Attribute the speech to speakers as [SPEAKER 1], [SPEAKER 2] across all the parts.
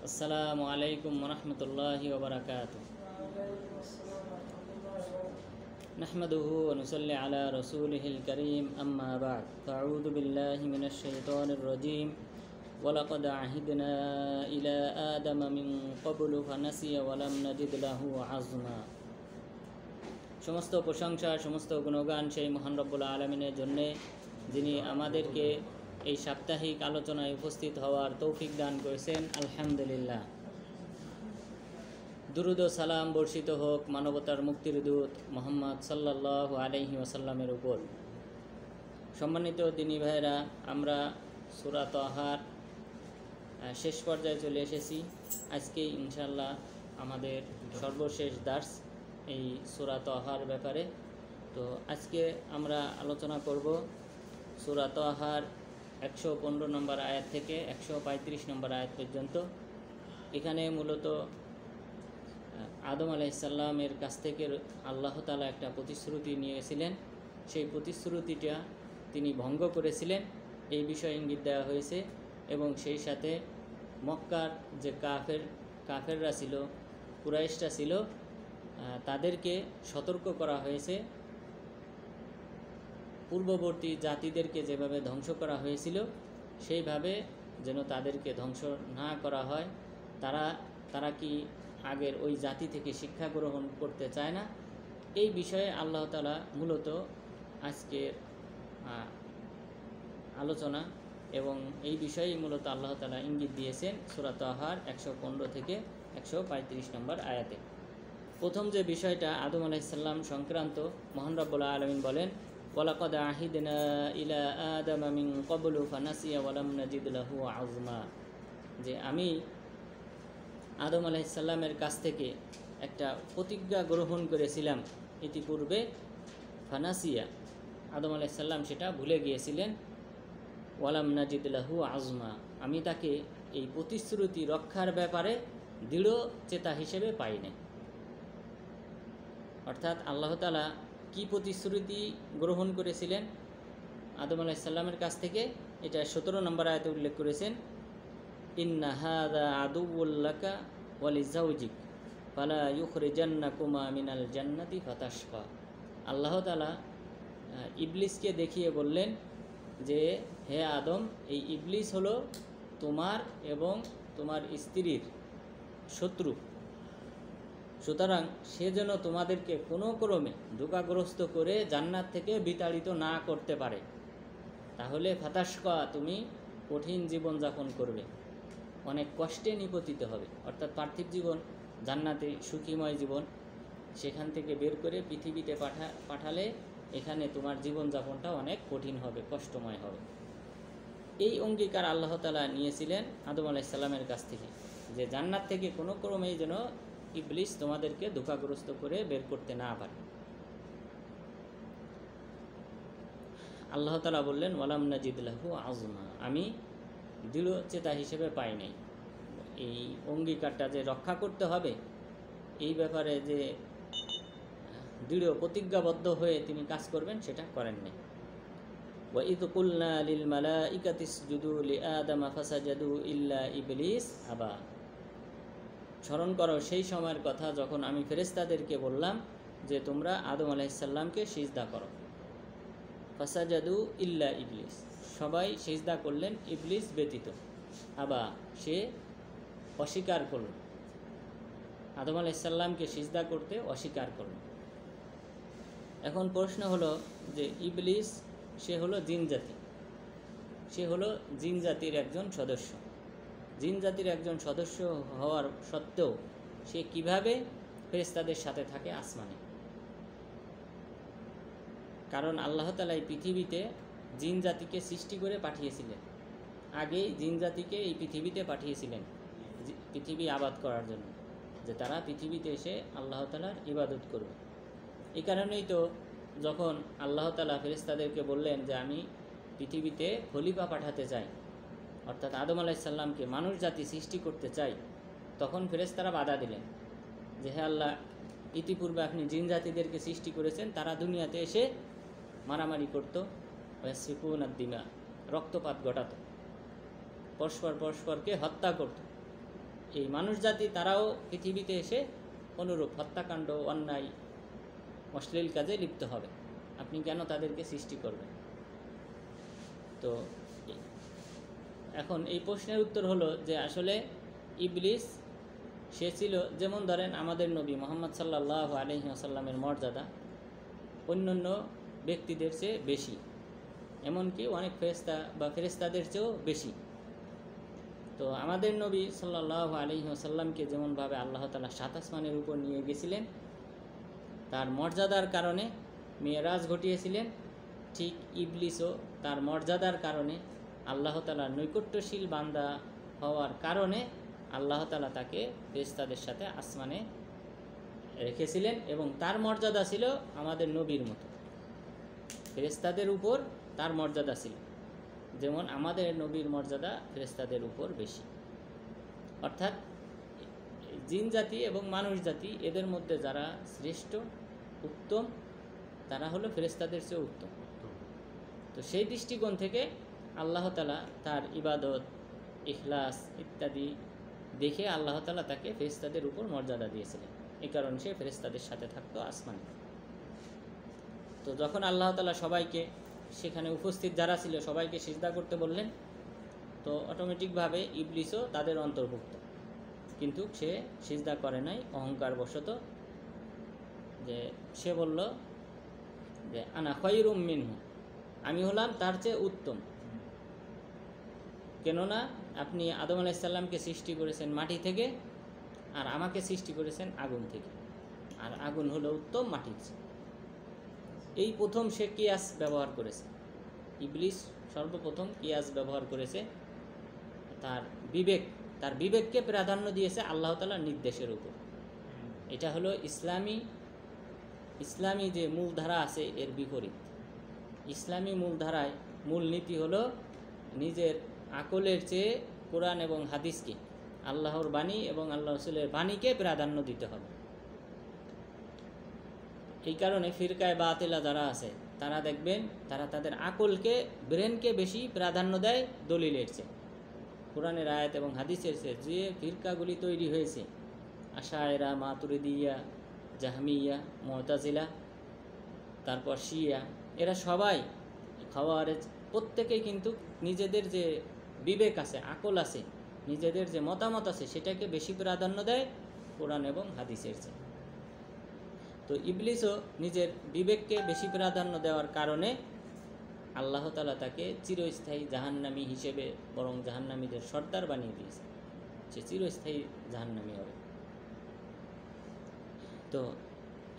[SPEAKER 1] আসসালামু আলাইকুম ওরহমতুল্লাহি ওবরাকাতুহু। নাহমাদুহু ওয়া নুসাল্লি আলা রাসূলিহিল কারীম, আম্মা বা'দ। আউযু বিল্লাহি মিনাশ শাইতানির রাজীম। ওয়া লাকাদ আ'হিদনা ইলা আদামা মিন ক্বাবলু ফানাসিয়া ওয়া লাম নাজিদ লাহু আযমা। সমস্ত প্রশংসা, সমস্ত গুণগান সেই মহান রব্বুল আলামিনের জন্যে, যিনি আমাদেরকে এই সাপ্তাহিক আলোচনায় উপস্থিত হওয়ার তৌফিক দান করেছেন। আলহামদুলিল্লাহ। দুরুদ ও সালাম বর্ষিত হোক মানবতার মুক্তির দূত মুহাম্মদ সাল্লাল্লাহু আলাইহি ওয়াসাল্লামের উপর। সম্মানিত দিনী ভাইরা, আমরা সূরা তাহার শেষ পর্যায়ে চলে এসেছি। আজকে ইনশাআল্লাহ আমাদের সর্বশেষ দার্স এই সূরা তাহার ব্যাপারে। তো আজকে আমরা আলোচনা করব সূরা তাহার 115 নম্বর আয়াত থেকে 135 নম্বর আয়াত পর্যন্ত। এখানে মূলত আদম আলাইহিস সালামের কাছ থেকে আল্লাহ তাআলা একটা প্রতিশ্রুতি নিয়েছিলেন। সেই প্রতিশ্রুতিটা তিনি ভঙ্গ করেছিলেন, এই বিষয়ে ইঙ্গিত দেওয়া হয়েছে। এবং সেই সাথে মক্কার যে কাফেররা ছিল, কুরাইশরা ছিল, তাদেরকে সতর্ক করা হয়েছে। পূর্ববর্তী জাতিদেরকে যেভাবে ধ্বংস করা হয়েছিল সেইভাবে যেন তাদেরকে ধ্বংস না করা হয়। তারা কি আগের ওই জাতি থেকে শিক্ষা গ্রহণ করতে চায় না? এই বিষয়ে আল্লাহ তাআলা মূলত আজকের আলোচনা, এবং এই বিষয়েই মূলত আল্লাহ তাআলা ইঙ্গিত দিয়েছেন সূরা তাহার 115 থেকে 135 নম্বর আয়াতে। প্রথম যে বিষয়টা আদম আলাইহিস সালাম সংক্রান্ত, মহান রব্বুল আলামিন বলেন, ওয়ালাকাদ আ'হিদনা ইলা আদামা মিন ক্বাবলু ফানাসিয়া ওয়া লাম নাজিদ লাহু আযমা। যে আমি আদম আলাইহিস সালামের কাছ থেকে একটা প্রতিজ্ঞা গ্রহণ করেছিলাম ইতিপূর্বে। ফানাসিয়া, আদম আলাইহিস সালাম সেটা ভুলে গিয়েছিলেন। ওয়া লাম নাজিদ লাহু আযমা, আমি তাকে এই প্রতিশ্রুতি রক্ষার ব্যাপারে দৃঢ় চেতা হিসেবে পাই নাই। অর্থাৎ আল্লাহ তাআলা কি প্রতিশ্রুতি গ্রহণ করেছিলেন আদম আলাইহিস সালামের কাছ থেকে, এটা 17 নম্বর আয়াতে উল্লেখ করেছেন। ইন্না হাযা আদুউল লাকা ওয়া লিজাওজিক ফালা ইউখরিজান্নাকুমা মিনাল জান্নাতি ফাতাশকা। আল্লাহ তাআলা ইবলিসকে দেখিয়ে বললেন যে, হে আদম, এই ইবলিস হলো তোমার এবং তোমার স্ত্রীর শত্রু, সুতরাং সে যেন তোমাদেরকে কোনো ক্রমে ধোঁকাগ্রস্ত করে জান্নাত থেকে বিতাড়িত না করতে পারে। তাহলে ফাতাশকা, তুমি কঠিন জীবনযাপন করবে, অনেক কষ্টে নিপতিত হবে। অর্থাৎ পার্থিব জীবন, জান্নাতে সুখীময় জীবন, সেখান থেকে বের করে পৃথিবীতে পাঠালে এখানে তোমার জীবনযাপনটা অনেক কঠিন হবে, কষ্টময় হবে। এই অঙ্গীকার আল্লাহ তাআলা নিয়েছিলেন আদম আলাইহিস সালামের কাছ থেকে, যে জান্নাত থেকে কোনো ক্রমেই যেন ইবলিস তোমাদেরকে ধোঁকাগ্রস্ত করে বের করতে না পারে। আল্লাহ তাআলা বললেন, ওয়ালাম নাজিদ লাহু আযমা, আমি দৃঢ় চেতা হিসেবে পাই নাই। এই অঙ্গীকারটা যে রক্ষা করতে হবে, এই ব্যাপারে যে দৃঢ় প্রতিজ্ঞাবদ্ধ হয়ে তিনি কাজ করবেন, সেটা করেন নাই। ওয়া ইয কুলনা লিল মালাইকাতি ইসজুদু লিআদামা ফাসাজাদু ইল্লা ইবলিস আবা। স্মরণ করো সেই সময়ের কথা যখন আমি ফেরেশতাদেরকে বললাম যে তোমরা আদম আলাইহিস সালামকে সিজদা করো। ফাসাজাদু ইল্লা ইবলিস, সবাই সিজদা করলেন ইবলিস ব্যতীত। আবা, সে অস্বীকার করল, আদম আলাইহিস সালামকে সিজদা করতে অস্বীকার করল। এখন প্রশ্ন হলো যে ইবলিস সে হলো জিন জাতি, সে হলো জিন জাতির একজন সদস্য। জিন জাতির একজন সদস্য হওয়ার সত্ত্বেও সে কিভাবে ফেরেশতাদের সাথে থাকে আসমানে? কারণ আল্লাহ তাআলা এই পৃথিবীতে জিন জাতিকে সৃষ্টি করে পাঠিয়েছিলেন। আগেই জিন জাতিকে এই পৃথিবীতে পাঠিয়েছিলেন পৃথিবী আবাদ করার জন্য, যে তারা পৃথিবীতে এসে আল্লাহ তাআলার ইবাদত করবে। এই কারণেই তো যখন আল্লাহ তাআলা ফেরেশতাদেরকে বললেন যে আমি পৃথিবীতে খলিফা পাঠাতে চাই, অর্থাৎ আদম আলাইহিস সালামকে মানুষ জাতি সৃষ্টি করতে চাই, তখন ফেরেশতারা বাধা দিলেন যে, হে আল্লাহ, ইতিপূর্বে আপনি জিন জাতিদেরকে সৃষ্টি করেছেন, তারা দুনিয়াতে এসে মারামারি করত, ওয়াসফিকুন আদ-দিমা, রক্তপাত ঘটাত, পরস্পরকে হত্যা করত। এই মানুষ জাতি তারাও পৃথিবীতে এসে অনুরূপ হত্যাকাণ্ড, অন্যায়, অশ্লীল কাজে লিপ্ত হবে। আপনি কেন তাদেরকে সৃষ্টি করবেন? তো এখন এই প্রশ্নের উত্তর হলো যে আসলে ইবলিস সে ছিল, যেমন ধরেন আমাদের নবী মুহাম্মদ সাল্লাল্লাহু আলাইহি ওয়াসাল্লামের মর্যাদা অন্যান্য ব্যক্তিদের চেয়ে বেশি, এমনকি অনেক ফেরেশতা বা ফেরেশতাদের চেয়েও বেশি। তো আমাদের নবী সাল্লাল্লাহু আলাইহি ওয়াসাল্লামকে যেমনভাবে আল্লাহ তাআলা ৭ আসমানের উপর নিয়ে গেছিলেন, তার মর্যাদার কারণে মেরাজ ঘটিয়েছিলেন, ঠিক ইবলিসও তার মর্যাদার কারণে, আল্লাহ তাআলার নৈকট্যশীল বান্দা হওয়ার কারণে আল্লাহ তাআলা তাকে ফেরেশতাদের সাথে আসমানে রেখেছিলেন, এবং তার মর্যাদা ছিল আমাদের নবীর মতো। ফেরেশতাদের উপর তার মর্যাদা ছিল, যেমন আমাদের নবীর মর্যাদা ফেরেশতাদের উপর বেশি। অর্থাৎ জিন জাতি এবং মানুষ জাতি এদের মধ্যে যারা শ্রেষ্ঠ, উত্তম, তারা হলো ফেরেশতাদের চেয়ে উত্তম। তো সেই দৃষ্টিকোণ থেকে আল্লাহ তাআলা তার ইবাদত, ইখলাস ইত্যাদি দেখে আল্লাহ তাআলা তাকে ফেরেশতাদের উপর মর্যাদা দিয়েছিলেন। এই কারণে সে ফেরেশতাদের সাথে থাকতো আসমানে। তো যখন আল্লাহ তাআলা সবাইকে, সেখানে উপস্থিত যারা ছিল সবাইকে সিজদা করতে বললেন, তো অটোমেটিকভাবে ইবলিসও তাদের অন্তর্ভুক্ত, কিন্তু সে সিজদা করে নাই অহংকার বশত। যে সে বলল যে আনা খায়রুম মিনহু, আমি হলাম তার চেয়ে উত্তম। কেননা আপনি আদম আলাইহিস সালামকে সৃষ্টি করেছেন মাটি থেকে, আর আমাকে সৃষ্টি করেছেন আগুন থেকে, আর আগুন হলো উত্তম মাটির চেয়ে। এই প্রথম সে কিয়াস ব্যবহার করেছে। ইবলিস সর্বপ্রথম কিয়াস ব্যবহার করেছে, তার বিবেককে প্রাধান্য দিয়েছে আল্লাহ তাআলার নির্দেশের উপর। এটা হলো ইসলামী যে মূলধারা আছে এর বিপরীত। ইসলামী মূলধারায় মূল নীতি হলো নিজের আকলের চেয়ে কোরআন এবং হাদিসকে, আল্লাহর বাণী এবং আল্লাহ রাসূলের বাণীকে প্রাধান্য দিতে হবে। এই কারণে ফিরকায়ে বাতিলা যারা আছে তারা দেখবেন তারা তাদের আকলকে, ব্রেনকে বেশি প্রাধান্য দেয় দলিলের চেয়ে, কোরআনের আয়াত এবং হাদিসের চেয়ে। যে ফিরকাগুলি তৈরি হয়েছে, আশায়েরা, মাতুরিদিয়া, জাহমিয়া, মুতাজিলা, তারপর শিয়া, এরা সবাই, খাওয়ারেজ, প্রত্যেকেই কিন্তু নিজেদের যে বিবেক আছে, আকল আছে, নিজেদের যে মতামত আছে সেটাকে বেশি প্রাধান্য দেয় কোরআন এবং হাদিসের চেয়ে। তো ইবলিসও নিজের বিবেককে বেশি প্রাধান্য দেওয়ার কারণে আল্লাহ তাআলা তাকে চিরস্থায়ী জাহান্নামী হিসেবে, বরং জাহান্নামীদের সর্দার বানিয়ে দিয়েছে। সে চিরস্থায়ী জাহান্নামী হবে। তো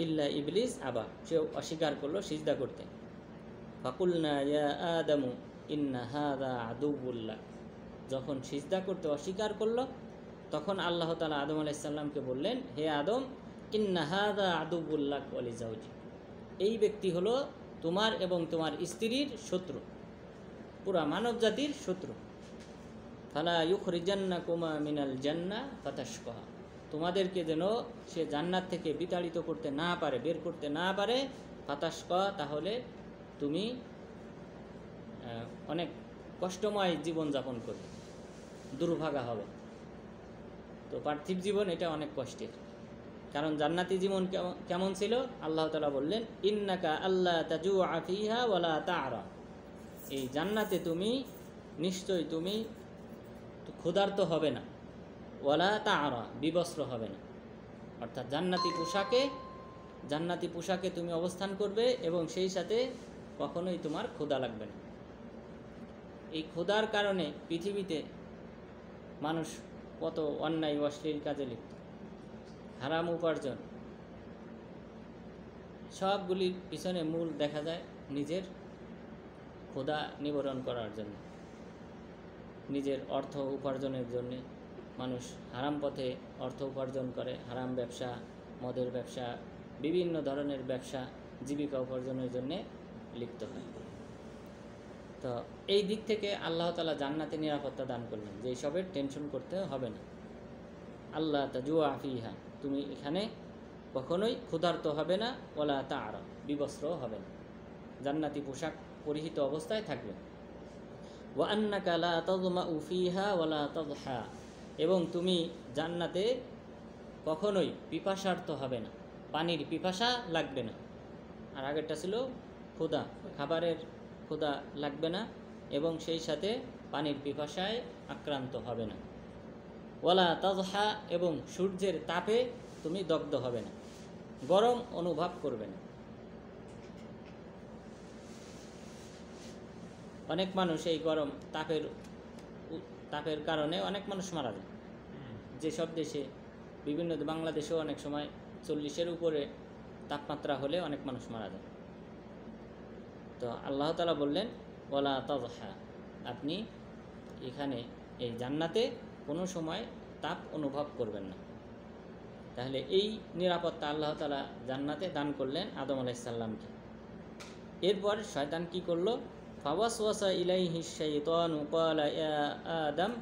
[SPEAKER 1] ইল্লা ইবলিস আবা, সে অস্বীকার করলো সিজদা করতে। ফাকুলনা ইয়া আদামু ইন্না হাযা আদুউল লাক, যখন সিজদা করতে অস্বীকার করলো তখন আল্লাহ তাআলা আদম আলাইহিস সালামকে বললেন, হে আদম, ইন্না হাযা আদুউল লাক ওয়া লিজাওজি, এই ব্যক্তি হলো তোমার এবং তোমার স্ত্রীর শত্রু, পুরা মানব জাতির শত্রু। ফালা ইউখরিজান্নাকুমা মিনাল জান্নাহ ফাতাশকা, তোমাদেরকে যেন সে জান্নাত থেকে বিতাড়িত করতে না পারে, বের করতে না পারে। ফাতাশকা, তাহলে তুমি অনেক কষ্টময় জীবনযাপন করবে, দুর্ভাগা হবে। তো পার্থিব জীবন এটা অনেক কষ্টের, কারণ জান্নাতি জীবন কেমন ছিল আল্লাহ তাআলা বললেন, ইন্নাকা আল্লা তাজুআ ফিহা ওয়ালা তা'রা, এই জান্নাতে তুমি নিশ্চয়ই তুমি ক্ষুধার্ত হবে না, ওয়ালা তা'রা, বিবস্ত্র হবে না। অর্থাৎ জান্নাতি পোশাকে তুমি অবস্থান করবে এবং সেই সাথে কখনোই তোমার ক্ষুধা লাগবে না। এই ক্ষুধার কারণে পৃথিবীতে মানুষ কত অন্যায় অশ্লীল কাজে লিপ্ত, হারাম উপার্জন, সবগুলির পিছনে মূল দেখা যায় নিজের ক্ষুধা নিবারণ করার জন্য, নিজের অর্থ উপার্জনের জন্যে মানুষ হারাম পথে অর্থ উপার্জন করে, হারাম ব্যবসা, মদের ব্যবসা, বিভিন্ন ধরনের ব্যবসা, জীবিকা উপার্জনের জন্যে লিপ্ত হয়। তো এই দিক থেকে আল্লাহ তাআলা জান্নাতে নিরাপত্তা দান করলেন যে এইসবের টেনশন করতে হবে না। আল্লাহ তাজুআ ফিহা, তুমি এখানে কখনোই ক্ষুধার্ত হবে না, ওয়ালা তা'রা, বিবস্ত্রও হবে না, জান্নাতি পোশাক পরিহিত অবস্থায় থাকবে। ওয়া আন্নাকা লা তাযমাউ ফিহা ওয়ালা তাযহা, এবং তুমি জান্নাতে কখনোই পিপাসার্থ হবে না, পানির পিপাসা লাগবে না। আর আগেরটা ছিল ক্ষুধা, খাবারের ক্ষুধা লাগবে না এবং সেই সাথে পানির পিপাসায় আক্রান্ত হবে না। ওয়ালা তাজহা, এবং সূর্যের তাপে তুমি দগ্ধ হবে না, গরম অনুভব করবে না। অনেক মানুষ এই গরম তাপের কারণে অনেক মানুষ মারা যায়। যেসব দেশে বিভিন্ন বাংলাদেশেও অনেক সময় 40-এর উপরে তাপমাত্রা হলে অনেক মানুষ মারা যায়। তো আল্লাহ তাআলা বললেন ওয়ালা তাজহা, আপনি এখানে এই জান্নাতে কোনো সময় তাপ অনুভব করবেন না। তাহলে এই নিরাপত্তা আল্লাহ তাআলা জান্নাতে দান করলেন আদম আলাইহিস সালামকে। এরপর শয়তান কি করলো? ফাওয়াসওয়াসা ইলাইহি শাইতানু ক্বালা ইয়া আদম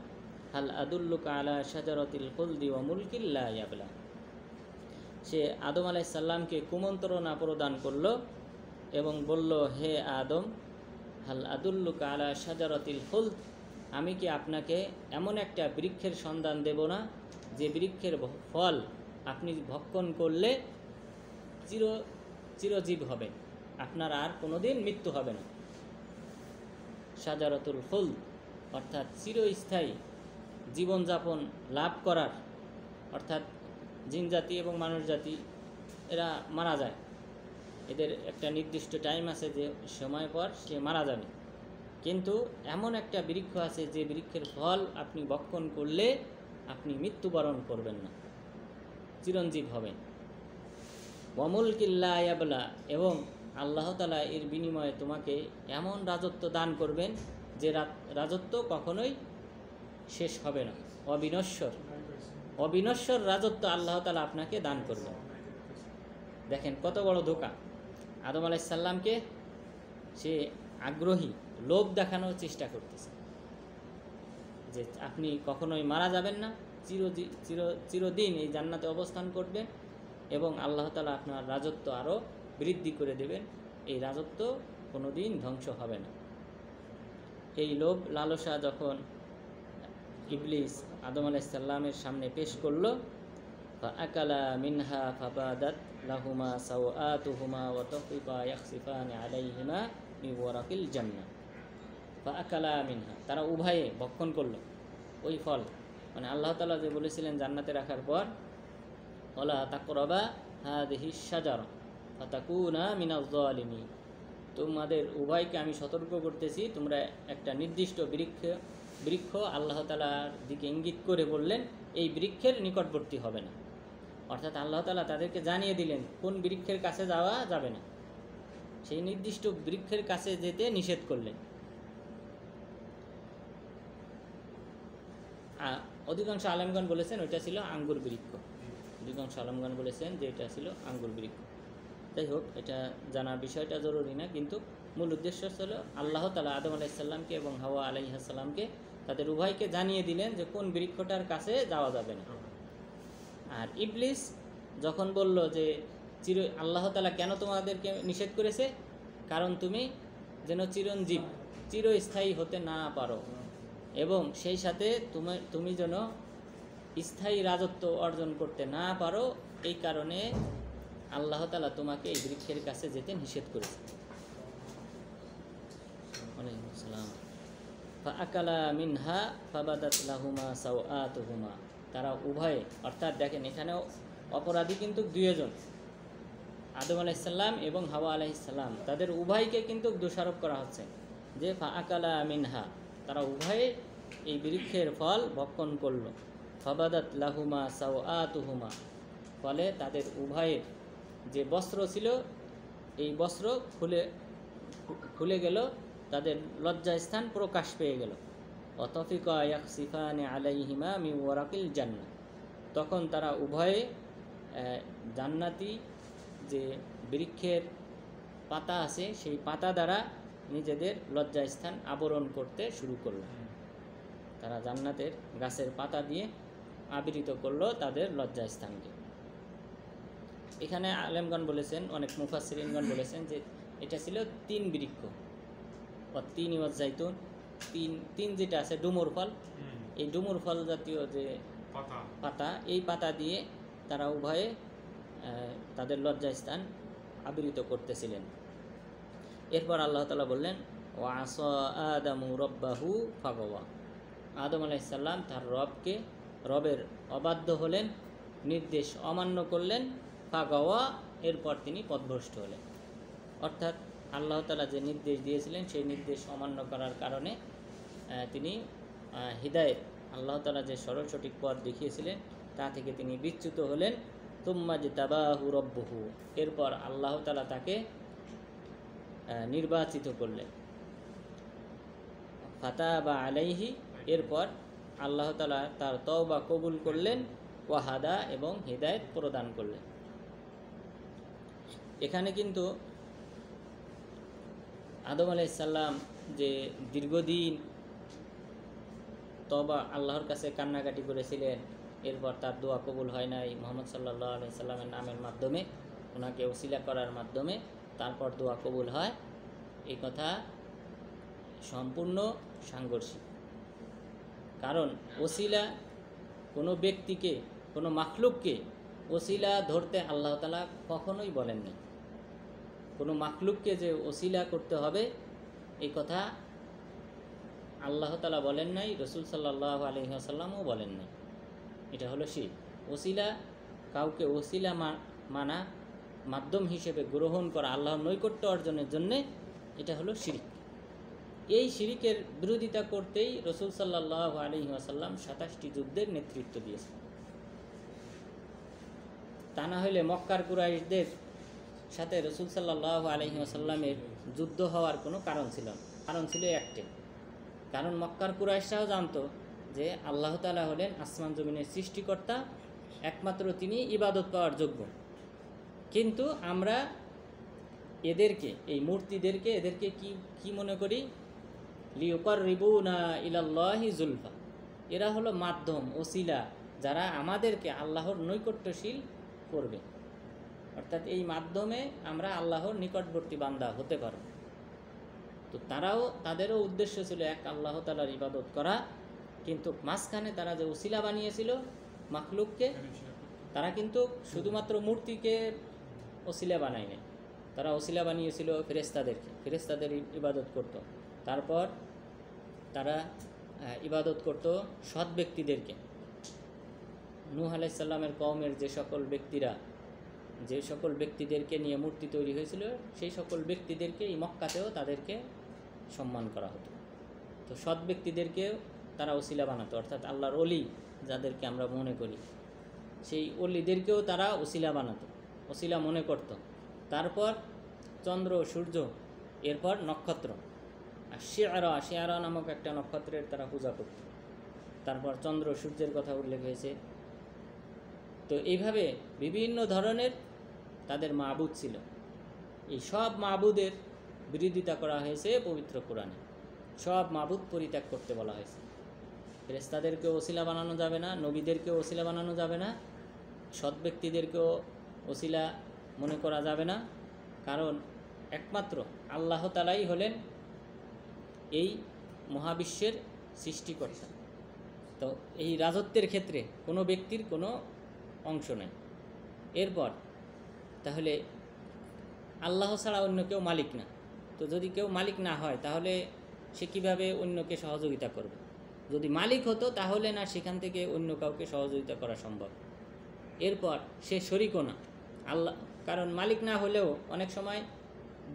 [SPEAKER 1] হাল আদুল্লুকা আলা শাজারাতিল খুলদি ওয়া মুলকিন লা ইয়াবলা। সে আদম আলাইহিস সালামকে কুমন্ত্রণা প্রদান করলো এবং বলল, হে আদম, হাল আদুল্লুকা আলা শাজারাতিল খুলদ, আমি কি আপনাকে এমন একটা বৃক্ষের সন্ধান দেব না যে বৃক্ষের ফল আপনি ভক্ষণ করলে চিরজীব হবেন, আপনার আর কোনোদিন মৃত্যু হবে না। শাজারাতুল খুলদ অর্থাৎ চিরস্থায়ী জীবনযাপন লাভ করার, অর্থাৎ জিনজাতি এবং মানুষ জাতি এরা মারা যায়, এদের একটা নির্দিষ্ট টাইম আছে যে সময় পর সে মারা যাবে, কিন্তু এমন একটা বৃক্ষ আছে যে বৃক্ষের ফল আপনি ভক্ষণ করলে আপনি মৃত্যুবরণ করবেন না, চিরঞ্জীব হবেন। ওয়ামুলকিন লা ইয়াবলা, এবং আল্লাহ তাআলা এর বিনিময়ে তোমাকে এমন রাজত্ব দান করবেন যে রাজত্ব কখনোই শেষ হবে না, অবিনশ্বর রাজত্ব আল্লাহ তাআলা আপনাকে দান করবেন। দেখেন কত বড় ধোঁকা। আদম আলাইহিস সালামকে সে আগ্রহী, লোভ দেখানোর চেষ্টা করতেছে যে আপনি কখনোই মারা যাবেন না, চিরদিন এই জান্নাতে অবস্থান করবেন এবং আল্লাহ তাআলা আপনার রাজত্ব আরও বৃদ্ধি করে দেবেন, এই রাজত্ব কোনো দিন ধ্বংস হবে না। এই লোভ লালসা যখন ইবলিস আদম আলাইহিস সালামের সামনে পেশ করলো, ফাআকালা মিনহা ফাবাদাত লাহুমা সাওআতুহুমা ওয়া তাফিকা ইয়াখসিফানি আলাইহিমা মিন ওয়ারাকিল জান্নাহ। ফাআকালা মিনহা, তারা উভয়ে ভক্ষণ করলো ওই ফল, মানে আল্লাহ তাআলা যে বলেছিলেন জান্নাতে রাখার পর ওয়ালা তাকরাবা হাযিহিশ শাজারা ফাতাকুনা মিনাজ জালিমিন, তোমাদের উভয়কে আমি সতর্ক করতেছি, তোমরা একটা নির্দিষ্ট বৃক্ষ আল্লাহ তাআলার দিকে ইঙ্গিত করে বললেন এই বৃক্ষের নিকটবর্তী হবে না, অর্থাৎ আল্লাহ তাআলা তাদেরকে জানিয়ে দিলেন কোন বৃক্ষের কাছে যাওয়া যাবে না, সেই নির্দিষ্ট বৃক্ষের কাছে যেতে নিষেধ করলেন। অধিকাংশ আলেমগণ বলেছেন ওইটা ছিল আঙ্গুর বৃক্ষ, অধিকাংশ আলেমগণ বলেছেন যে এটা ছিল আঙ্গুর বৃক্ষ। যাই হোক, এটা জানার বিষয়টা জরুরি না, কিন্তু মূল উদ্দেশ্য ছিল আল্লাহ তাআলা আদম আলাইহিস সালামকে এবং হাওয়া আলাইহিস সালামকে তাদের উভয়কে জানিয়ে দিলেন যে কোন বৃক্ষটার কাছে যাওয়া যাবে না। আর ইবলিস যখন বলল যে আল্লাহ তাআলা কেন তোমাদেরকে নিষেধ করেছে, কারণ তুমি যেন চিরঞ্জীব চিরস্থায়ী হতে না পারো এবং সেই সাথে তুমি যেন স্থায়ী রাজত্ব অর্জন করতে না পারো, এই কারণে আল্লাহ তাআলা তোমাকে এই বৃক্ষের কাছে যেতে নিষেধ করেছে। ওয়ালাইকুম আসসালাম। ফাআকালা মিনহা ফাবাদাত লাহুমা সাওআতুহুমা, তারা উভয়ে, অর্থাৎ দেখেন এখানেও অপরাধী কিন্তু দুইজন, আদম আলাইহিস সালাম এবং হাওয়া আলাইহিস সালাম, তাদের উভয়কে কিন্তু দোষারোপ করা হচ্ছে যে ফাআকালা মিনহা, তারা উভয়ে এই বৃক্ষের ফল ভক্ষণ করল। ফাবাদাত লাহুমা সাওআতুহুমা, ফলে তাদের উভয়ের যে বস্ত্র ছিল এই বস্ত্র খুলে গেল, তাদের লজ্জাস্থান প্রকাশ পেয়ে গেল। ওয়াতাফিকা ইয়াখসিফানি আলাইহিমা মিন ওয়ারাকিল জান্নাহ, তখন তারা উভয়ে জান্নাতি যে বৃক্ষের পাতা আছে সেই পাতা দ্বারা নিজেদের লজ্জাস্থান আবরণ করতে শুরু করল। তারা জান্নাতের গাছের পাতা দিয়ে আবৃত করলো তাদের লজ্জাস্থানকে। এখানে আলেমগণ বলেছেন, অনেক মুফাসসিরিনগণ বলেছেন যে এটা ছিল 3 বৃক্ষ, তিন ওয়াজ জাইতুন, তিন যেটা আছে ডুমুর ফল, এই ডুমুর ফল জাতীয় যে পাতা, এই পাতা দিয়ে তারা উভয়ে তাদের লজ্জাস্থান আবৃত করতেছিলেন। এরপর আল্লাহ তাআলা বললেন ওয়াসা আদামু রব্বাহু ফাগাওয়া, আদম আলাইহিসসালাম তার রবের অবাধ্য হলেন, নির্দেশ অমান্য করলেন, ফাগাওয়া, এরপর তিনি পথভ্রষ্ট হলেন। অর্থাৎ আল্লাহ তাআলা যে নির্দেশ দিয়েছিলেন সেই নির্দেশ অমান্য করার কারণে তিনি হিদায়াত, আল্লাহ তাআলা যে সরল সঠিক পথ দেখিয়েছিলেন তা থেকে তিনি বিচ্যুত হলেন। তুম্মা জিতাবাহু রব্বুহু, এরপর আল্লাহ তাআলা তাকে নির্বাচিত করলেন। ফাতাবা আলাইহি, এরপর আল্লাহ তাআলা তার তওবা কবুল করলেন। ওয়াহাদা, এবং হিদায়াত প্রদান করলেন। এখানে কিন্তু আদম আলাইহিস সালাম যে দীর্ঘদিন তওবা আল্লাহর কাছে কান্নাকাটি করেছিলেন, এরপর তার দোয়া কবুল হয় নাই, মুহাম্মদ সাল্লাল্লাহু আলাইহি সাল্লামের নামের মাধ্যমে, ওনাকে ওসিলা করার মাধ্যমে তারপর দোয়া কবুল হয়, এই কথা সম্পূর্ণ সাংঘর্ষিক। কারণ ওসিলা কোনো ব্যক্তিকে, কোনো মাখলুককে ওসিলা ধরতে আল্লাহ তাআলা কখনোই বলেননি। কোনো মাখলুককে যে ওসিলা করতে হবে এই কথা আল্লাহ তাআলা বলেন নাই, রাসূল সাল্লাল্লাহু আলাইহি ওয়াসাল্লামও বলেন নাই। এটা হলো শিরক। ওসিলা, কাউকে ওসিলা মানা, মাধ্যম হিসেবে গ্রহণ করা আল্লাহর নৈকট্য অর্জনের জন্যে, এটা হলো শিরক। এই শিরকের বিরোধিতা করতেই রাসূল সাল্লাল্লাহু আলাইহি ওয়াসাল্লাম 27টি যুদ্ধের নেতৃত্ব দিয়েছেন। তা না হলে মক্কার কুরাইশদের সাথে রাসূল সাল্লাল্লাহু আলাইহি ওয়াসাল্লামের যুদ্ধ হওয়ার কোনো কারণ ছিল না। কারণ ছিল একটাই, কারণ মক্কার কুরাইশরাও জানতো যে আল্লাহ তাআলা হলেন আসমান জমিনের সৃষ্টিকর্তা, একমাত্র তিনি ইবাদত পাওয়ার যোগ্য। কিন্তু আমরা এদেরকে, এই মূর্তিদেরকে, এদেরকে কি মনে করি? লিয়ুকাররিবুনা ইলাল্লাহি যুলফা, এরা হলো মাধ্যম, ওসিলা, যারা আমাদেরকে আল্লাহর নৈকট্যশীল করবে। অর্থাৎ এই মাধ্যমে আমরা আল্লাহর নিকটবর্তী বান্দা হতে পারব। তো তাদেরও উদ্দেশ্য ছিল এক আল্লাহ তাআলার ইবাদত করা, কিন্তু মাঝখানে তারা যে ওসিলা বানিয়েছিল মাখলুককে, তারা কিন্তু শুধুমাত্র মূর্তিকে ওসিলা বানায়নি, তারা ওসিলা বানিয়েছিল ফেরেশতাদেরকে, ফেরেশতাদের ইবাদত করত। তারপর তারা ইবাদত করত সৎ ব্যক্তিদেরকে। নূহ আলাইহিস সালামের কওমের যে সকল ব্যক্তিদেরকে নিয়ে মূর্তি তৈরি হয়েছিল, সেই সকল ব্যক্তিদেরকে এই মক্কাতেও তাদেরকে সম্মান করা হতো। তো সৎ ব্যক্তিদেরকেও তারা ওসিলা বানাতো, অর্থাৎ আল্লাহর ওলি যাদেরকে আমরা মনে করি, সেই ওলিদেরকেও তারা ওসিলা বানাতো, ওসিলা মনে করত। তারপর চন্দ্র, সূর্য, এরপর নক্ষত্র, আর শিয়ারা নামক একটা নক্ষত্রের তারা পূজা করত। তারপর চন্দ্র, সূর্যের কথা উল্লেখ হয়েছে। তো এইভাবে বিভিন্ন ধরনের তাদের মাবুদ ছিল। এই সব মাবুদের বিরোধিতা করা হয়েছে পবিত্র কোরআনে। সব মাবুদ পরিত্যাগ করতে বলা হয়েছে। ফেরেশতাদেরকেও ওসিলা বানানো যাবে না, নবীদেরকেও ওসিলা বানানো যাবে না, সৎ ব্যক্তিদেরকেও ওসিলা মনে করা যাবে না। কারণ একমাত্র আল্লাহ তাআলাই হলেন এই মহাবিশ্বের সৃষ্টিকর্তা। তো এই রাজত্বের ক্ষেত্রে কোনো ব্যক্তির কোনো অংশ নেই। এরপর তাহলে আল্লাহ ছাড়া অন্য কেউ মালিক না। তো যদি কেউ মালিক না হয় তাহলে সে কীভাবে অন্যকে সহযোগিতা করবে? যদি মালিক হতো তাহলে না সেখান থেকে অন্য কাউকে সহযোগিতা করা সম্ভব। এরপর সে শরিকও না আল্লাহ, কারণ মালিক না হলেও অনেক সময়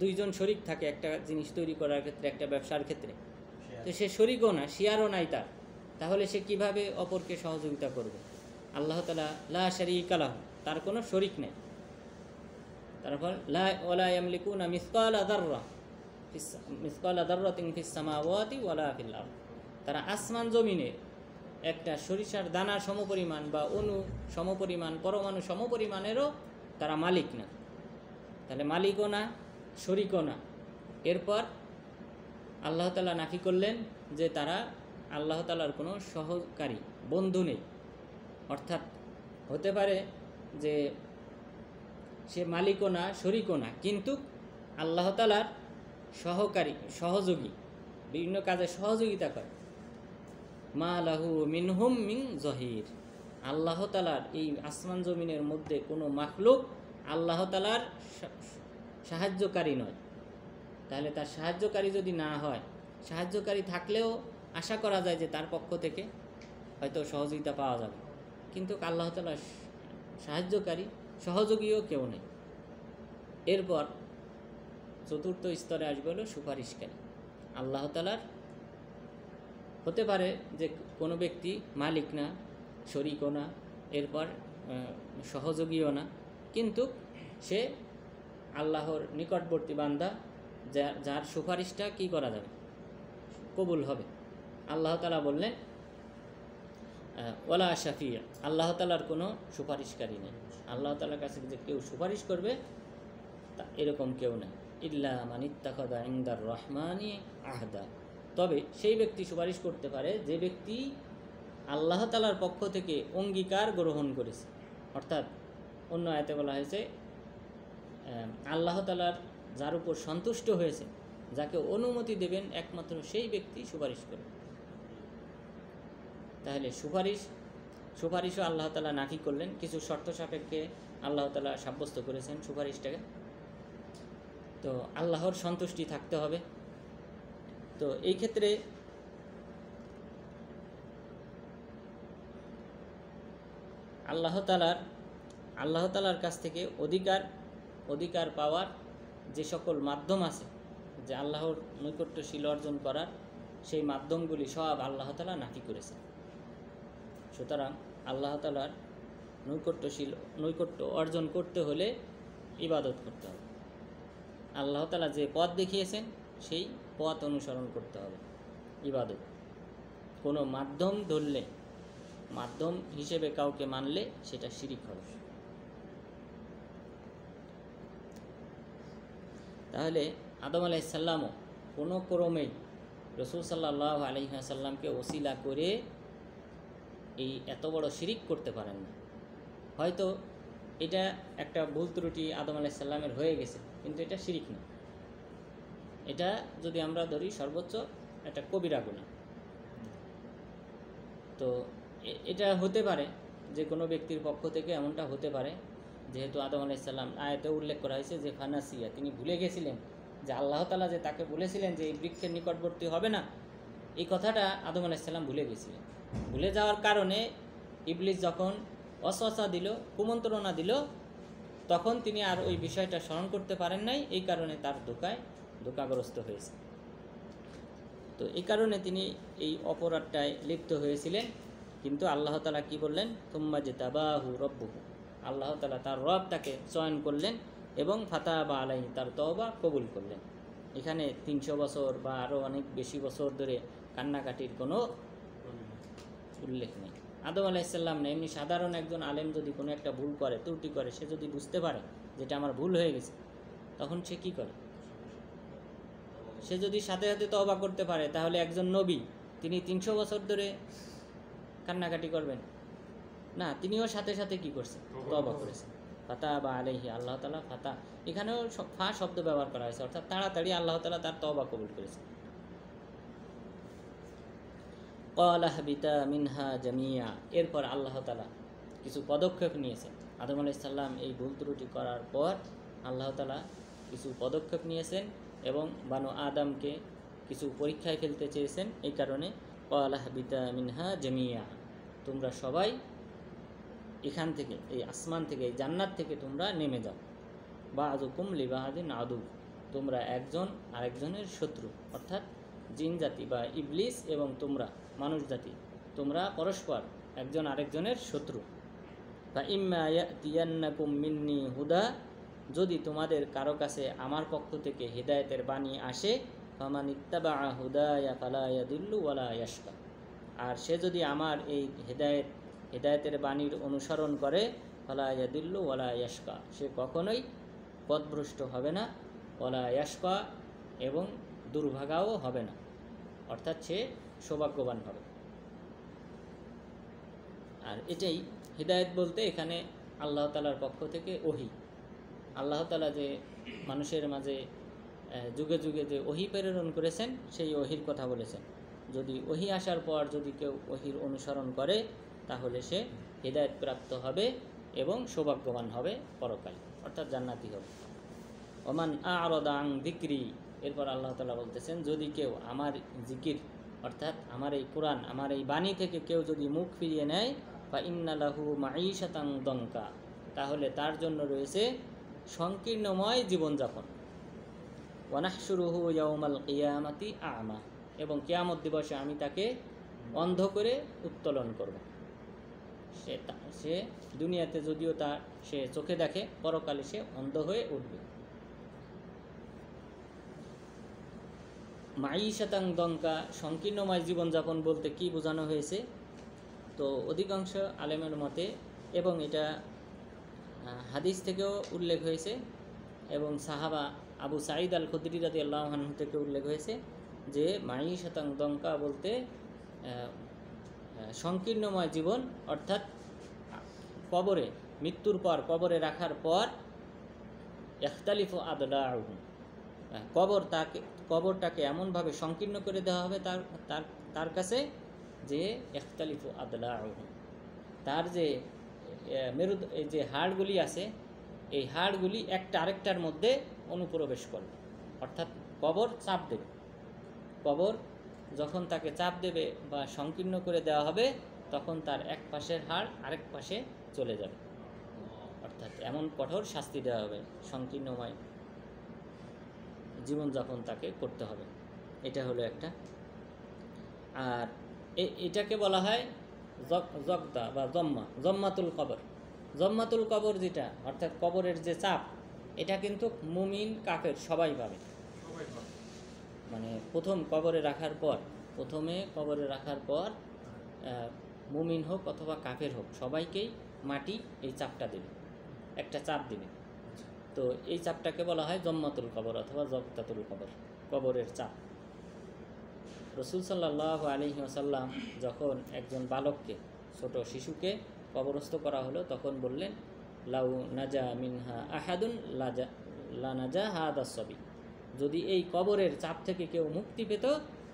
[SPEAKER 1] দুইজন শরিক থাকে একটা জিনিস তৈরি করার ক্ষেত্রে, একটা ব্যবসার ক্ষেত্রে। তো সে শরিকও না, শেয়ারও নাই তার, তাহলে সে কিভাবে অপরকে সহযোগিতা করবে? আল্লাহ তাআলা লা শারীকা লাহু, তার কোনো শরিক নেই। তারপর ওয়ালা ইয়ামলিকুনা মিসকালা যাররাতিন ফিস সামাওয়াতি ওয়ালা ফিল আরদ, তারা আসমান জমিনে একটা সরিষার দানা সমপরিমাণ বা অণু সমপরিমাণ, পরমাণু সমপরিমাণেরও তারা মালিক না। তাহলে মালিকও না, শরিকও না। এরপর আল্লাহ তাআলা নাফি করলেন যে তারা আল্লাহ তাআলার কোনো সহকারী, বন্ধু নেই। অর্থাৎ হতে পারে যে সে মালিকও না, শরিকও না, কিন্তু আল্লাহ তাআলার সহকারী, সহযোগী, বিভিন্ন কাজে সহযোগিতা করে। মা লাহু মিনহুম মিন জহির। আল্লাহ তাআলার এই আসমান জমিনের মধ্যে কোনো মাখলুক আল্লাহ তাআলার সাহায্যকারী নয়। তাহলে তার সাহায্যকারী যদি না হয়, সাহায্যকারী থাকলেও আশা করা যায় যে তার পক্ষ থেকে হয়তো সহযোগিতা পাওয়া যাবে, কিন্তু আল্লাহ তাআলার সাহায্যকারী সহযোগীও কেউ নেই। এরপর চতুর্থ স্তরে আসবে হলো সুপারিশকারী। আল্লাহ তাআলার হতে পারে যে কোনো ব্যক্তি মালিক না, শরীকও না, এরপর সহযোগীও না, কিন্তু সে আল্লাহর নিকটবর্তী বান্দা, যার সুপারিশটা কি করা যাবে, কবুল হবে। আল্লাহ তাআলা বললেন ওয়ালা শাফিয়া, আল্লাহ তাআলার কোনো সুপারিশকারী নেই। আল্লাহ তাআলার কাছে যে কেউ সুপারিশ করবে তা এরকম কেউ নেই। ইল্লা মান ইত্তাখাযা ইনদার রহমানি আহদা, তবে সেই ব্যক্তি সুপারিশ করতে পারে যে ব্যক্তি আল্লাহ তাআলার পক্ষ থেকে অঙ্গীকার গ্রহণ করেছে। অর্থাৎ অন্য আয়াতে বলা হয়েছে আল্লাহ তাআলার যার উপর সন্তুষ্ট হয়েছে, যাকে অনুমতি দেবেন একমাত্র সেই ব্যক্তি সুপারিশ করবে। তাহলে সুপারিশও আল্লাহ তাআলা নাকি করলেন, কিছু শর্ত সাপেক্ষে আল্লাহ তাআলা সাব্যস্ত করেছেন সুপারিশটাকে। তো আল্লাহর সন্তুষ্টি থাকতে হবে। তো এই ক্ষেত্রে আল্লাহ তাআলার কাছ থেকে অধিকার পাওয়ার যে সকল মাধ্যম আছে, যে আল্লাহর নৈকট্যশীল অর্জন করার সেই মাধ্যমগুলি সব আল্লাহ তাআলা নাকি করেছেন। সুতরাং আল্লাহ তাআলার নৈকট্য অর্জন করতে হলে ইবাদত করতে হবে। আল্লাহ তাআলা যে পথ দেখিয়েছেন সেই পথ অনুসরণ করতে হবে। ইবাদত কোনো মাধ্যম ধরলে, মাধ্যম হিসেবে কাউকে মানলে সেটা শিরিক হবে। তাহলে আদম আলাইহিস সালামও কোনো ক্রমেই রাসূল সাল্লাল্লাহু আলাইহি ওয়াসাল্লামকে ওসিলা করে এই এত বড় শিরিক করতে পারেন না। হয়তো এটা একটা ভুল ত্রুটি আদম আলাইহিস সালামের হয়ে গেছে, কিন্তু এটা শিরিক না। এটা যদি আমরা ধরি সর্বোচ্চ একটা কবিরা গুনাহ। তো এটা হতে পারে যে কোনো ব্যক্তির পক্ষ থেকে এমনটা হতে পারে, যেহেতু আদম আলাইহিস সালাম আয়াতে উল্লেখ করা হয়েছে যে ফানাসিয়া, তিনি ভুলে গেছিলেন যে আল্লাহ তাআলা যে তাকে বলেছিলেন যে এই বৃক্ষের নিকটবর্তী হবে না, এই কথাটা আদম আলাইহিস সালাম ভুলে গেছিলেন। ভুলে যাওয়ার কারণে ইবলিস যখন ওয়াসওয়াসা দিল, কুমন্ত্রণা দিল, তখন তিনি আর ওই বিষয়টা স্মরণ করতে পারেন নাই। এই কারণে তার ধোঁকাগ্রস্ত হয়েছে। তো এই কারণে তিনি এই অপরাধটায় লিপ্ত হয়েছিলেন। কিন্তু আল্লাহ তাআলা কি বললেন, তুম্মা জিতাবাহু রব্বুহু, আল্লাহ তাআলা তার রব তাকে চয়ন করলেন এবং ফাতাবা আলাইহি, তার তওবা কবুল করলেন। এখানে 300 বছর বা আরও অনেক বেশি বছর ধরে কান্নাকাটির কোনো উল্লেখ নেই। আদম আলাইহিস সালাম না, এমনি সাধারণ একজন আলেম যদি কোনো একটা ভুল করে, ত্রুটি করে, সে যদি বুঝতে পারে যেটা আমার ভুল হয়ে গেছে, তখন সে কী করে? সে যদি সাথে সাথে তওবা করতে পারে, তাহলে একজন নবী তিনি 300 বছর ধরে কান্নাকাটি করবেন না? তিনিও সাথে সাথে কি করছেন? তওবা করেছেন। ফাতাবা আলাইহি, আল্লাহ তাআলা ফাতা, এখানেও ফা শব্দ ব্যবহার করা হয়েছে, অর্থাৎ তাড়াতাড়ি আল্লাহ তাআলা তার তওবা কবুল করেছেন। ক্বালা হাবিতা মিনহা জামিয়া, এরপর আল্লাহ তাআলা কিছু পদক্ষেপ নিয়েছেন। আদম আলাইহিস সালাম এই ভুল ত্রুটি করার পর আল্লাহ তাআলা কিছু পদক্ষেপ নিয়েছেন এবং বানু আদমকে কিছু পরীক্ষায় ফেলতে চেয়েছেন। এই কারণে ক্বালা হাবিতা মিনহা জামিয়া, তোমরা সবাই এখান থেকে, এই আসমান থেকে, এই জান্নাত থেকে তোমরা নেমে যাও। বা'যুকুম লিবা'যিন আদু, তোমরা একজন আরেকজনের শত্রু, অর্থাৎ জিন জাতি বা ইবলিস এবং তোমরা মানুষ জাতি, তোমরা পরস্পর একজন আরেকজনের শত্রু। বা ইম্মা ইয়াতিয়ান্নাকুম মিন্নি হুদা, যদি তোমাদের কারো কাছে আমার পক্ষ থেকে হিদায়াতের বাণী আসে, ফামান ইত্তাবা হুদায়া ফালা ইয়াদিল্লু ওয়ালা ইয়াশকা, আর সে যদি আমার এই হিদায়াতের বাণীর অনুসরণ করে, ফালা ইয়াদিল্লু ওয়ালা ইয়াশকা, সে কখনোই পথভ্রষ্ট হবে না, ওয়ালা ইয়াশকা, এবং দুর্ভাগাও হবে না, অর্থাৎ সে সৌভাগ্যবান হবে। আর এটাই হিদায়াত বলতে এখানে আল্লাহ তাআলার পক্ষ থেকে ওহী, আল্লাহ তাআলা যে মানুষের মাঝে যুগে যুগে যে ওহী প্রেরণ করেছেন সেই ওহীর কথা বলেছেন, যদি ওহী আসার পর যদি কেউ ওহীর অনুসরণ করে তাহলে সে হিদায়াত প্রাপ্ত হবে এবং সৌভাগ্যবান হবে পরকালে, অর্থাৎ জান্নাতি হবে। ওমান আ'রাদা আন যিকরি, এরপর আল্লাহ তাআলা বলতেছেন যদি কেউ আমার জিকির অর্থাৎ আমার এই কোরআন, আমার এই বাণী থেকে কেউ যদি মুখ ফিরিয়ে নেয়, ফা ইন্না লাহু মাঈশাতান দঙ্কা, তাহলে তার জন্য রয়েছে সংকীর্ণময় জীবনযাপন। ওয়া নাহশুরুহু ইয়াউমাল কিয়ামাতি আ'মা, এবং কিয়ামত দিবসে আমি তাকে অন্ধ করে উত্তোলন করব। সে দুনিয়াতে যদিও সে চোখে দেখে, পরকালে সে অন্ধ হয়ে উঠবে। মাঈশাতান দঙ্কা, সংকীর্ণময় জীবনযাপন বলতে কি বোঝানো হয়েছে? তো অধিকাংশ আলেমের মতে, এবং এটা হাদিস থেকেও উল্লেখ হয়েছে এবং সাহাবা আবু সাঈদ আল খুদরি রাদিয়াল্লাহু আনহু থেকে উল্লেখ হয়েছে যে মাঈশাতান দঙ্কা বলতে সংকীর্ণময় জীবন, অর্থাৎ কবরে, মৃত্যুর পর কবরে রাখার পর ইখতালিফু আদলাউহু, কবরটাকে এমনভাবে সংকীর্ণ করে দেওয়া হবে তার কাছে যে ইখতালিফু আদলাউহু, তার যে এই যে হাড়গুলি আছে, এই হাড়গুলি একটা আরেকটার মধ্যে অনুপ্রবেশ করবে, অর্থাৎ কবর চাপ দেবে। কবর যখন তাকে চাপ দেবে বা সংকীর্ণ করে দেওয়া হবে, তখন তার এক পাশের হাড় আরেক পাশে চলে যাবে, অর্থাৎ এমন কঠোর শাস্তি দেওয়া হবে, সংকীর্ণময় জীবনযাপন তাকে করতে হবে। এটা হলো একটা। আর এটাকে বলা হয় জগদা বা জম্মাতুল কবর। জম্মাতুল কবর যেটা, অর্থাৎ কবরের যে চাপ, এটা কিন্তু মুমিন কাফের সবাই পাবে। মানে প্রথমে কবরে রাখার পর মুমিন হোক অথবা কাফের হোক, সবাইকেই মাটি এই চাপটা দেবে, একটা চাপ দেবে। তো এই চাপটাকে বলা হয় জম্মাতুল কবর অথবা জগদাতুল কবর, কবরের চাপ। রাসূল সাল্লাল্লাহু আলাইহি ওয়াসাল্লাম যখন একজন বালককে, ছোট শিশুকে কবরস্থ করা হলো, তখন বললেন লাউ নাজা মিনহা আহাদুন লা নাজা হাদা সবি, যদি এই কবরের চাপ থেকে কেউ মুক্তি পেত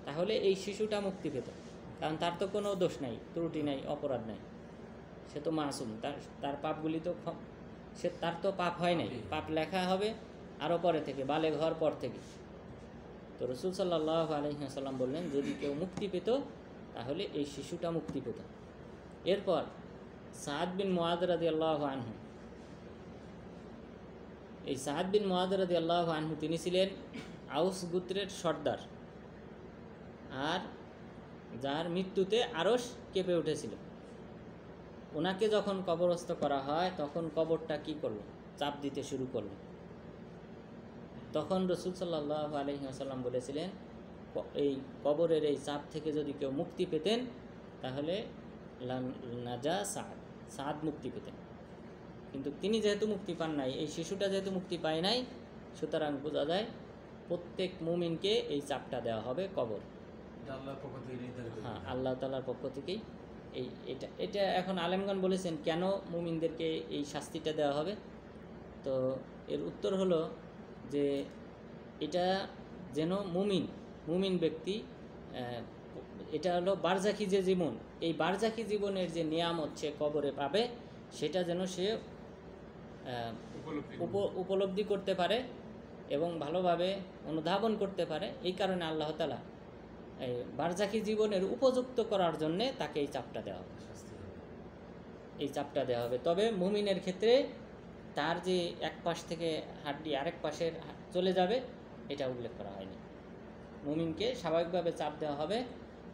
[SPEAKER 1] তাহলে এই শিশুটা মুক্তি পেত, কারণ তার তো কোনো দোষ নাই, ত্রুটি নাই, অপরাধ নাই, সে তো মাসুম, তার পাপগুলি তো তার তো পাপ হয় নাই, পাপ লেখা হবে আরও পরে থেকে, বালেগ হওয়ার পর থেকে। তো রাসূল সাল্লাল্লাহু আলাইহি ওয়াসাল্লাম বললেন যদি কেউ মুক্তি পেত তাহলে এই শিশুটা মুক্তি পেত। এরপর সাদ বিন মুআয রাদিয়াল্লাহু আনহু, এই সাদ বিন মুআয রাদিয়াল্লাহু আনহু তিনি ছিলেন আউস গোত্রের সর্দার, আর যার মৃত্যুতে আরশ কেঁপে উঠেছিল। ওনাকে যখন কবরস্থ করা হয় তখন কবরটা কি করলো, চাপ দিতে শুরু করলো। তখন রাসূল সাল্লাল্লাহু আলাইহি ওয়াসাল্লাম বলেছিলেন এই কবরের এই চাপ থেকে যদি কেউ মুক্তি পেতেন তাহলে নাজা সাদ মুক্তি পেতেন। কিন্তু তিনি যেহেতু মুক্তি পান নাই, এই শিশুটা যেহেতু মুক্তি পায় নাই, সুতরাং বোঝা যায় প্রত্যেক মুমিনকে এই চাপটা দেওয়া হবে কবর। হ্যাঁ, আল্লাহ তাআলার পক্ষ থেকেই এটা এখন আলেমগণ বলেছেন কেন মুমিনদেরকে এই শাস্তিটা দেওয়া হবে। তো এর উত্তর হলো যে এটা যেন মুমিন ব্যক্তি, এটা হলো বারজাখী যে জীবন, এই বারজাখী জীবনের যে নিয়ামত সে কবরে পাবে, সেটা যেন সে উপলব্ধি করতে পারে এবং ভালোভাবে অনুধাবন করতে পারে। এই কারণে আল্লাহ তাআলা এই বারজাখী জীবনের উপযুক্ত করার জন্যে তাকে এই চাপটা দেওয়া হবে। তবে মুমিনের ক্ষেত্রে তার যে এক পাশ থেকে হাড্ডি আরেক পাশের চলে যাবে, এটা উল্লেখ করা হয়নি। মুমিনকে স্বাভাবিকভাবে চাপ দেওয়া হবে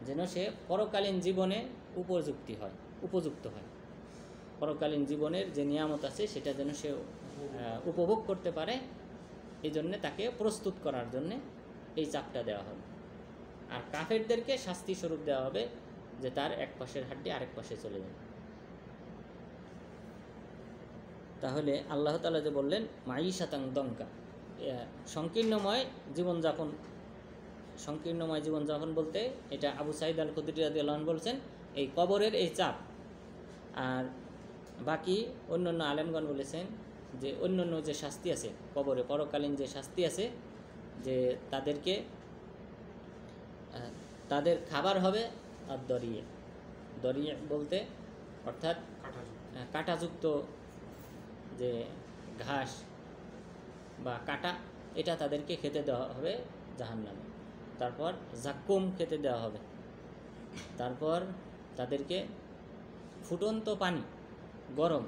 [SPEAKER 1] যেন সে পরকালীন জীবনে উপযুক্ত হয়, পরকালীন জীবনের যে নিয়ামত আছে সেটা যেন সে উপভোগ করতে পারে, এই জন্যে তাকে প্রস্তুত করার জন্যে এই চাপটা দেওয়া হবে। আর কাফেরদেরকে শাস্তি স্বরূপ দেওয়া হবে যে তার এক পাশের হাড্ডি আরেক পাশে চলে যাবে। তাহলে আল্লাহ তাআলা যে বললেন মাঈশাতান দঙ্কা, সংকীর্ণময় জীবনযাপন বলতে এটা আবু সাঈদ আল খুদরি রাদিয়াল্লাহু আনহু বলছেন এই কবরের এই চাপ। আর বাকি অন্যান্য আলেমগণ বলেছেন যে অন্যান্য যে শাস্তি আছে কবরে, পরকালীন যে শাস্তি আছে, যে তাদেরকে তাদের খাবার হবে আর দরিয়ে। দরিয়ে বলতে অর্থাৎ কাঁটাযুক্ত যে ঘাস বা কাঁটা, এটা তাদেরকে খেতে দেওয়া হবে জাহান্নামে। তারপর জাক্কুম খেতে দেওয়া হবে। তারপর তাদেরকে ফুটন্ত পানি, গরম,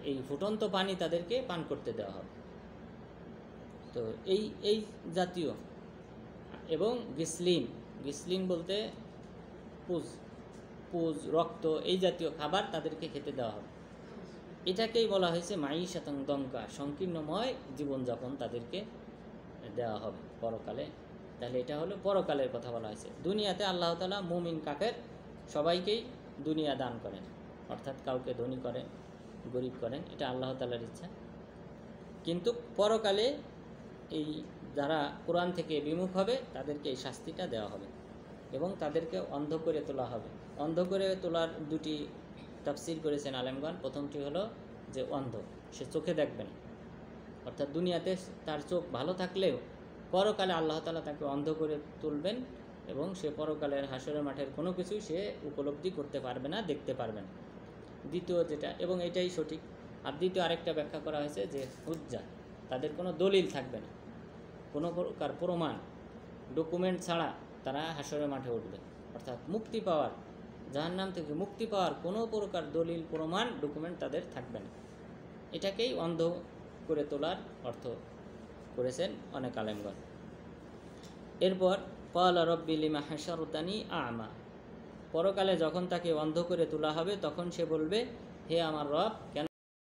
[SPEAKER 1] এই ফুটন্ত পানি তাদেরকে পান করতে দেওয়া হবে। তো এই জাতীয়, এবং গিসলিন বলতে পুজ, রক্ত, এই জাতীয় খাবার তাদেরকে খেতে দেওয়া হবে। এটাকেই বলা হয়েছে মাঈশাতান দঙ্কা, সংকীর্ণময় জীবনযাপন তাদেরকে দেওয়া হবে পরকালে। তাহলে এটা হলো পরকালের কথা বলা হয়েছে। দুনিয়াতে আল্লাহ তাআলা মুমিন কাফের সবাইকেই দুনিয়া দান করেন, অর্থাৎ কাউকে ধনী করেন, গরিব করেন, এটা আল্লাহ তাআলার ইচ্ছা। কিন্তু পরকালে এই যারা কোরআন থেকে বিমুখ হবে তাদেরকে এই শাস্তিটা দেওয়া হবে এবং তাদেরকে অন্ধ করে তোলা হবে। অন্ধ করে তোলার দুটি তাফসীর করেছেন আলেমগণ। প্রথমটি হলো যে অন্ধ, সে চোখে দেখবে না, অর্থাৎ দুনিয়াতে তার চোখ ভালো থাকলেও পরকালে আল্লাহ তাআলা তাকে অন্ধ করে তুলবেন এবং সে পরকালের হাসরের মাঠের কোনো কিছুই সে উপলব্ধি করতে পারবে না, দেখতে পারবে না। দ্বিতীয় যেটা, এবং এটাই সঠিক। আর দ্বিতীয় আরেকটা ব্যাখ্যা করা হয়েছে যে হুজ্জা, তাদের কোনো দলিল থাকবে না, কোনো প্রকার প্রমাণ, ডকুমেন্ট ছাড়া তারা হাসরের মাঠে উঠবে। অর্থাৎ মুক্তি পাওয়ার, জাহান্নাম থেকে মুক্তি পাওয়ার কোনো প্রকার দলিল, প্রমাণ, ডকুমেন্ট তাদের থাকবে না। এটাকেই অন্ধ করে তোলার অর্থ করেছেন অনেক আলেমগণ। এরপর ক্বালা রব্বি লিমা হাশারতানি আ'মা, পরকালে যখন তাকে অন্ধ করে তোলা হবে তখন সে বলবে, হে আমার রব, কেন